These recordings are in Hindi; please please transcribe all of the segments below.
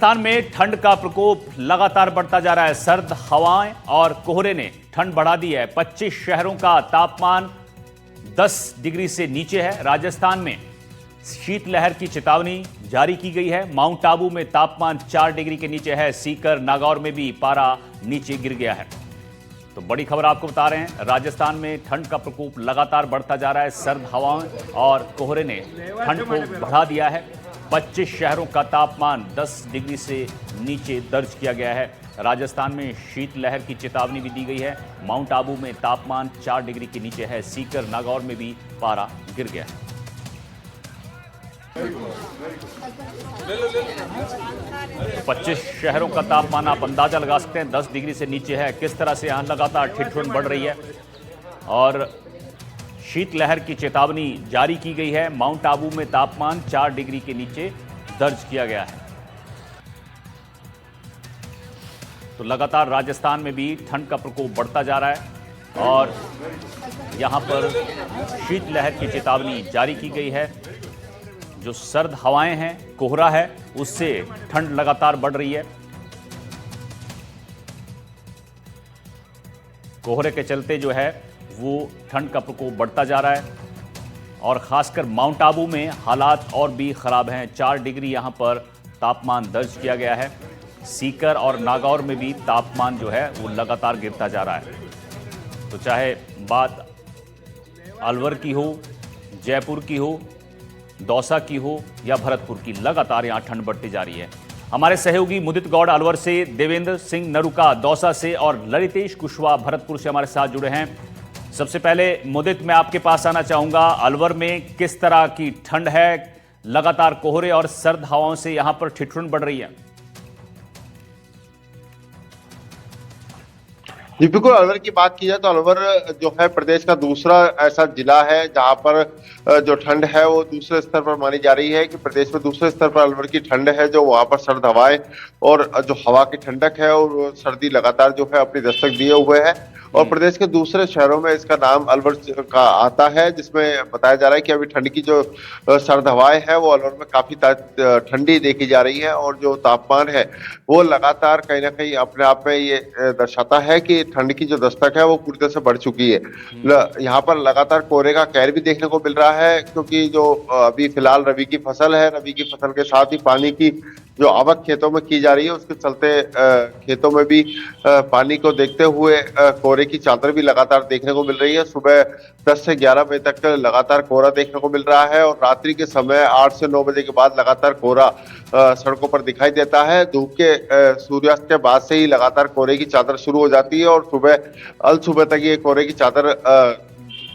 राजस्थान में ठंड का प्रकोप लगातार बढ़ता जा रहा है। सर्द हवाएं और कोहरे ने ठंड बढ़ा दी है। 25 शहरों का तापमान 10 डिग्री से नीचे है। राजस्थान में शीतलहर की चेतावनी जारी की गई है। माउंट आबू में तापमान 4 डिग्री के नीचे है। सीकर, नागौर में भी पारा नीचे गिर गया है। तो बड़ी खबर आपको बता रहे हैं, राजस्थान में ठंड का प्रकोप लगातार बढ़ता जा रहा है। सर्द हवाएं और कोहरे ने ठंड को बढ़ा दिया है। 25 शहरों का तापमान 10 डिग्री से नीचे दर्ज किया गया है। राजस्थान में शीतलहर की चेतावनी भी दी गई है। माउंट आबू में तापमान 4 डिग्री के नीचे है। सीकर, नागौर में भी पारा गिर गया है। 25 शहरों का तापमान आप अंदाजा लगा सकते हैं 10 डिग्री से नीचे है। किस तरह से यहां लगातार ठिठुरन बढ़ रही है और शीतलहर की चेतावनी जारी की गई है। माउंट आबू में तापमान 4 डिग्री के नीचे दर्ज किया गया है। तो लगातार राजस्थान में भी ठंड का प्रकोप बढ़ता जा रहा है और यहां पर शीतलहर की चेतावनी जारी की गई है। जो सर्द हवाएं हैं, कोहरा है, उससे ठंड लगातार बढ़ रही है। कोहरे के चलते जो है वो ठंड का प्रकोप बढ़ता जा रहा है और खासकर माउंट आबू में हालात और भी खराब हैं। 4 डिग्री यहां पर तापमान दर्ज किया गया है। सीकर और नागौर में भी तापमान जो है वो लगातार गिरता जा रहा है। तो चाहे बात अलवर की हो, जयपुर की हो, दौसा की हो या भरतपुर की, लगातार यहां ठंड बढ़ती जा रही है। हमारे सहयोगी मुदित गौड़ अलवर से, देवेंद्र सिंह नरूका दौसा से और ललितेश कुशवाहा भरतपुर से हमारे साथ जुड़े हैं। सबसे पहले मुदित, मैं आपके पास आना चाहूंगा। अलवर में किस तरह की ठंड है? लगातार कोहरे और सर्द हवाओं से यहां पर ठिठुरन बढ़ रही है। जी बिल्कुल, अलवर की बात की जाए तो अलवर जो है प्रदेश का दूसरा ऐसा जिला है जहां पर जो ठंड है वो दूसरे स्तर पर मानी जा रही है कि प्रदेश में दूसरे स्तर पर अलवर की ठंड है। जो वहां पर सर्द हवाएं और जो हवा की ठंडक है और सर्दी लगातार जो है अपनी दस्तक दिए हुए है और प्रदेश के दूसरे शहरों में इसका नाम अलवर का आता है, जिसमें बताया जा रहा है कि अभी ठंड की जो सर्द हवाएं है वो अलवर में काफी ठंडी देखी जा रही है और जो तापमान है वो लगातार कहीं ना कहीं अपने आप में ये दर्शाता है कि ठंड की जो दस्तक है वो पूरी तरह से बढ़ चुकी है। यहाँ पर लगातार कोहरे का कहर भी देखने को मिल रहा है क्योंकि जो अभी फिलहाल रबी की फसल है, रबी की फसल के साथ ही पानी की जो आवक खेतों में की जा रही है उसके चलते खेतों में भी पानी को देखते हुए कोहरे की चादर भी लगातार देखने को मिल रही है। सुबह 10 से 11 बजे तक लगातार कोहरा देखने को मिल रहा है और रात्रि के समय 8 से 9 बजे के बाद लगातार कोहरा सड़कों पर दिखाई देता है। धूप के सूर्यास्त के बाद से ही लगातार कोहरे की चादर शुरू हो जाती है और सुबह अल सुबह तक ये कोहरे की चादर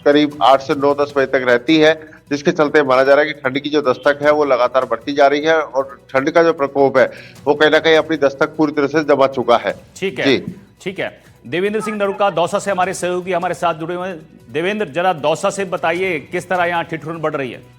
करीब 8 से 9-10 बजे तक रहती है, जिसके चलते माना जा रहा है कि ठंड की जो दस्तक है वो लगातार बढ़ती जा रही है और ठंड का जो प्रकोप है वो कहीं ना कहीं अपनी दस्तक पूरी तरह से जमा चुका है। ठीक है, ठीक है। देवेंद्र सिंह नरूका दौसा से हमारे सहयोगी हमारे साथ जुड़े हुए हैं। देवेंद्र, जरा दौसा से बताइए किस तरह यहाँ ठिठुरन बढ़ रही है।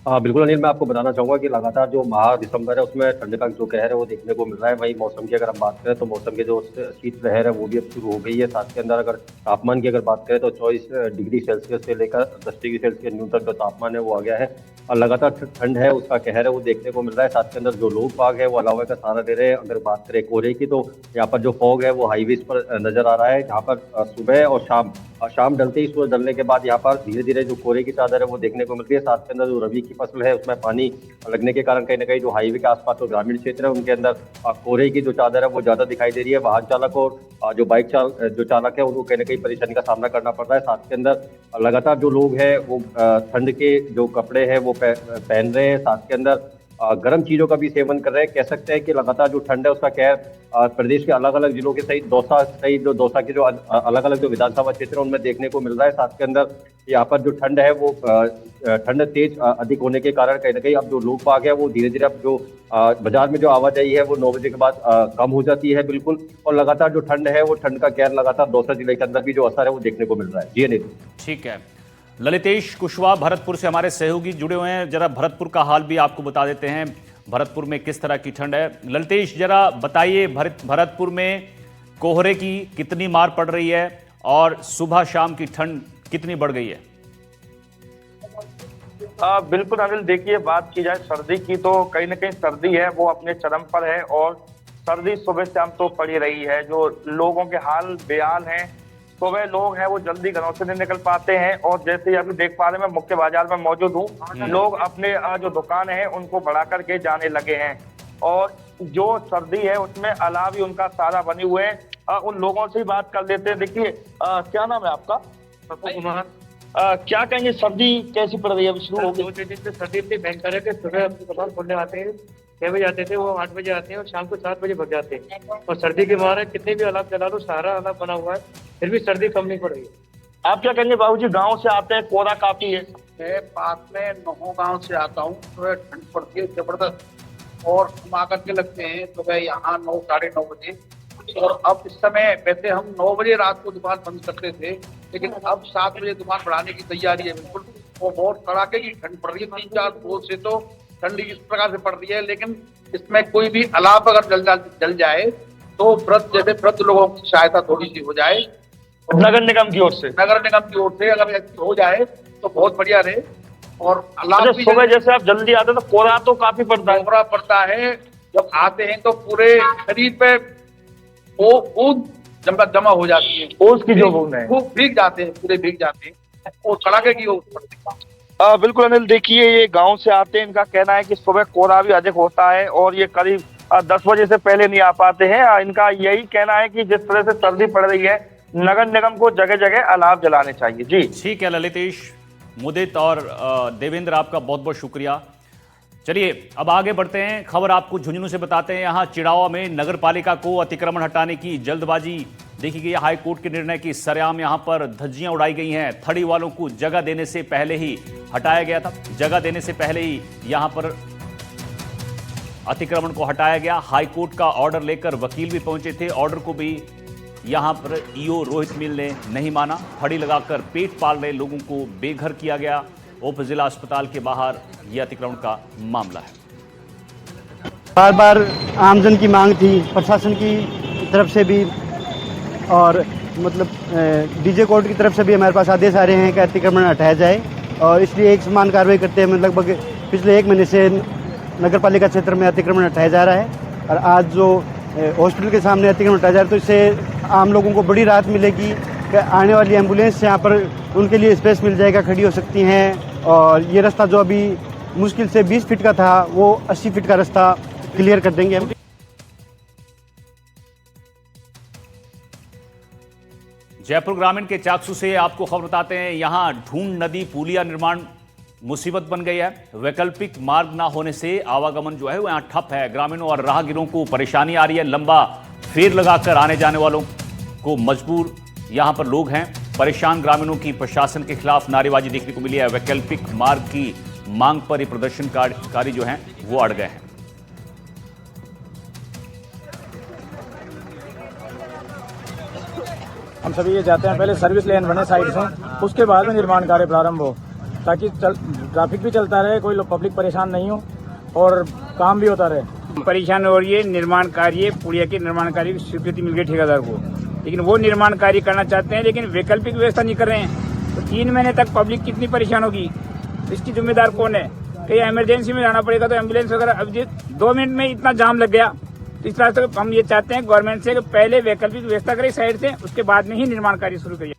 बिल्कुल अनिल, मैं आपको बताना चाहूंगा कि लगातार जो माह दिसंबर है उसमें ठंड का जो कहर है वो देखने को मिल रहा है। वहीं मौसम की अगर हम बात करें तो मौसम के जो शीतलहर है वो भी अब शुरू हो गई है। साथ के अंदर अगर तापमान की अगर बात करें तो 24 डिग्री सेल्सियस से लेकर 10 डिग्री सेल्सियस न्यूनतम जो तापमान है वो आ गया है और लगातार ठंड है उसका कहर है वो देखने को मिल रहा है। साथ के अंदर जो लोग बाग है वो अलावा का सहारा ले रहे हैं। अगर बात करें कोहरे की तो यहाँ पर जो फॉग है वो हाईवेज पर नजर आ रहा है, जहाँ पर सुबह और शाम ढलते ही सूरज ढलने के बाद यहाँ पर धीरे धीरे जो कोहरे की चादर है वो देखने को मिल रही है। साथ के अंदर जो रबी की फसल है उसमें पानी लगने के कारण कहीं ना कहीं जो हाईवे के आसपास जो ग्रामीण क्षेत्र है उनके अंदर कोहरे की जो चादर है वो ज्यादा दिखाई दे रही है। वाहन चालक और जो बाइक चालक है उनको कहीं ना कहीं परेशानी का सामना करना पड़ रहा है। साथ के अंदर लगातार जो लोग हैं वो ठंड के जो कपड़े हैं वो पहन रहे हैं। साथ के अंदर गर्म चीजों का भी सेवन कर रहे हैं। कह सकते हैं कि लगातार जो ठंड है उसका कहर प्रदेश के अलग अलग जिलों के सहित दौसा के जो अलग अलग जो विधानसभा क्षेत्र है उनमें देखने को मिल रहा है। साथ के अंदर यहाँ पर जो ठंड है वो ठंड तेज अधिक होने के कारण कहीं ना कहीं अब जो लोग बाग है वो धीरे धीरे अब जो बाजार में जो आवाजाही है वो 9 बजे के बाद कम हो जाती है बिल्कुल। और लगातार जो ठंड है वो ठंड का कहर लगातार दौसा जिले के अंदर भी जो असर है वो देखने को मिल रहा है। जी अनिल। ठीक है, ललितेश कुशवाहा भरतपुर से हमारे सहयोगी जुड़े हुए हैं। जरा भरतपुर का हाल भी आपको बता देते हैं, भरतपुर में किस तरह की ठंड है। ललितेश, जरा बताइए भरतपुर में कोहरे की कितनी मार पड़ रही है और सुबह शाम की ठंड कितनी बढ़ गई है। बिल्कुल अनिल, देखिए बात की जाए सर्दी की तो कहीं ना कहीं सर्दी है वो अपने चरम पर है और सर्दी सुबह शाम तो पड़ी रही है। जो लोगों के हाल बेहाल हैं, सुबह लोग हैं वो जल्दी घरों से नहीं निकल पाते हैं और जैसे ही अभी देख पा रहे हैं, मैं मुख्य बाजार में मौजूद हूँ, लोग अपने जो दुकान है उनको बढ़ा करके जाने लगे हैं और जो सर्दी है उसमें अलाव ही उनका सारा बने हुए हैं। उन लोगों से ही बात कर लेते हैं। देखिए क्या नाम है आपका? कुमार। क्या कहेंगे, सर्दी कैसी पड़ रही है? अभी शुरू हो गई। 2 दिन से सर्दी इतनी भयंकर है कि सुबह अपनी दुकान खोलने आते हैं 6 बजे आते थे, वो 8 बजे आते हैं और शाम को 7 बजे भग जाते हैं। और सर्दी के मारे कितने भी अलाव जला लो, सारा अलाव बना हुआ है, फिर भी सर्दी कम नहीं पड़ रही है। आप क्या कहेंगे बाबूजी, गांव से आते हैं, कोहरा काफी है। मैं पास में नौ गांव से आता हूँ, तो ठंड पड़ती है जबरदस्त और हम आकर के लगते हैं तो वह यहाँ 9 साढ़े 9 बजे। और अब इस समय वैसे हम 9 बजे रात को दुकान बंद करते थे, लेकिन अब 7 बजे दुकान बढ़ाने की तैयारी है बिल्कुल। और बहुत कड़ाके की ठंड पड़ रही है, 3-4 रोज से तो ठंडी इस प्रकार से पड़ रही है। लेकिन इसमें कोई भी अलाव अगर जल जाए तो वृद्ध लोगों की सहायता थोड़ी सी हो जाए नगर निगम की ओर से अगर ऐसी हो जाए तो बहुत बढ़िया रहे। और अलाव भी सुबह जैसे आप जल्दी आते हैं तो कोहरा तो काफी पड़ता है। कोहरा पड़ता है, जब आते हैं तो पूरे शरीर पे बूंद जमा हो जाती है। ओस की जो बूंद है वो भीग जाते हैं, पूरे भीग जाते हैं और कड़ाके की ओस पड़ती है। बिल्कुल अनिल, देखिए ये गांव से आते हैं, इनका कहना है कि सुबह कोहरा भी अधिक होता है और ये करीब 10 बजे से पहले नहीं आ पाते हैं। इनका यही कहना है कि जिस तरह से सर्दी पड़ रही है, नगर निगम को जगह जगह अलाव जलाने चाहिए। जी ठीक है ललितेश, मुदित और देवेंद्र, आपका बहुत बहुत शुक्रिया। चलिए अब आगे बढ़ते हैं, खबर आपको झुंझुनू से बताते हैं। यहाँ चिड़ावा में नगर पालिका को अतिक्रमण हटाने की जल्दबाजी देखी गई। हाई कोर्ट के निर्णय की सरेआम यहाँ पर धज्जियां उड़ाई गई हैं। थड़ी वालों को जगह देने से पहले ही हटाया गया था, जगह देने से पहले ही यहाँ पर अतिक्रमण को हटाया गया। हाई कोर्ट का ऑर्डर लेकर वकील भी पहुंचे थे, ऑर्डर को भी यहाँ पर ईओ रोहित मिल ने नहीं माना। फड़ी लगाकर पेट पाल रहे लोगों को बेघर किया गया। उप जिला अस्पताल के बाहर यह अतिक्रमण का मामला है। बार बार आमजन की मांग थी, प्रशासन की तरफ से भी और मतलब डीजे कोर्ट की तरफ से भी हमारे पास आदेश आ रहे हैं कि अतिक्रमण हटाया जाए और इसलिए एक समान कार्रवाई करते हैं। लगभग पिछले 1 महीने से नगर पालिका क्षेत्र में अतिक्रमण हटाया जा रहा है और आज जो हॉस्पिटल के सामने अतिक्रमण हटाया जा रहा है तो इससे आम लोगों को बड़ी राहत मिलेगी कि आने वाली एम्बुलेंस यहाँ पर उनके लिए स्पेस मिल जाएगा, खड़ी हो सकती हैं। और ये रास्ता जो अभी मुश्किल से 20 फीट का था वो 80 फीट का रास्ता क्लियर कर देंगे हम। जयपुर ग्रामीण के चाकसू से आपको खबर बताते हैं, यहां ढूंढ नदी पुलिया निर्माण मुसीबत बन गई है। वैकल्पिक मार्ग ना होने से आवागमन जो है वो यहां ठप है। ग्रामीणों और राहगीरों को परेशानी आ रही है। लंबा फेर लगाकर आने जाने वालों को मजबूर यहां पर लोग हैं। परेशान ग्रामीणों की प्रशासन के खिलाफ नारेबाजी देखने को मिली है। वैकल्पिक मार्ग की मांग पर ये प्रदर्शनकारी जो हैं वो अड़ गए हैं। हम सभी ये चाहते हैं पहले सर्विस लेन बने साइड से, उसके बाद में निर्माण कार्य प्रारंभ हो, ताकि ट्रैफिक भी चलता रहे, कोई पब्लिक परेशान नहीं हो और काम भी होता रहे। परेशान हो रही है निर्माण कार्य, पुलिया के निर्माण कार्य की स्वीकृति मिल गई ठेकेदार को, लेकिन वो निर्माण कार्य करना चाहते हैं लेकिन वैकल्पिक व्यवस्था नहीं कर रहे हैं। तो 3 महीने तक पब्लिक कितनी परेशान होगी, इसकी जिम्मेदार कौन है? कहीं इमरजेंसी में जाना पड़ेगा तो एम्बुलेंस वगैरह, अब 2 मिनट में इतना जाम लग गया। तो इस तरह से हम ये चाहते हैं गवर्नमेंट से कि पहले वैकल्पिक व्यवस्था करें साइड से, उसके बाद में ही निर्माण कार्य शुरू करिए।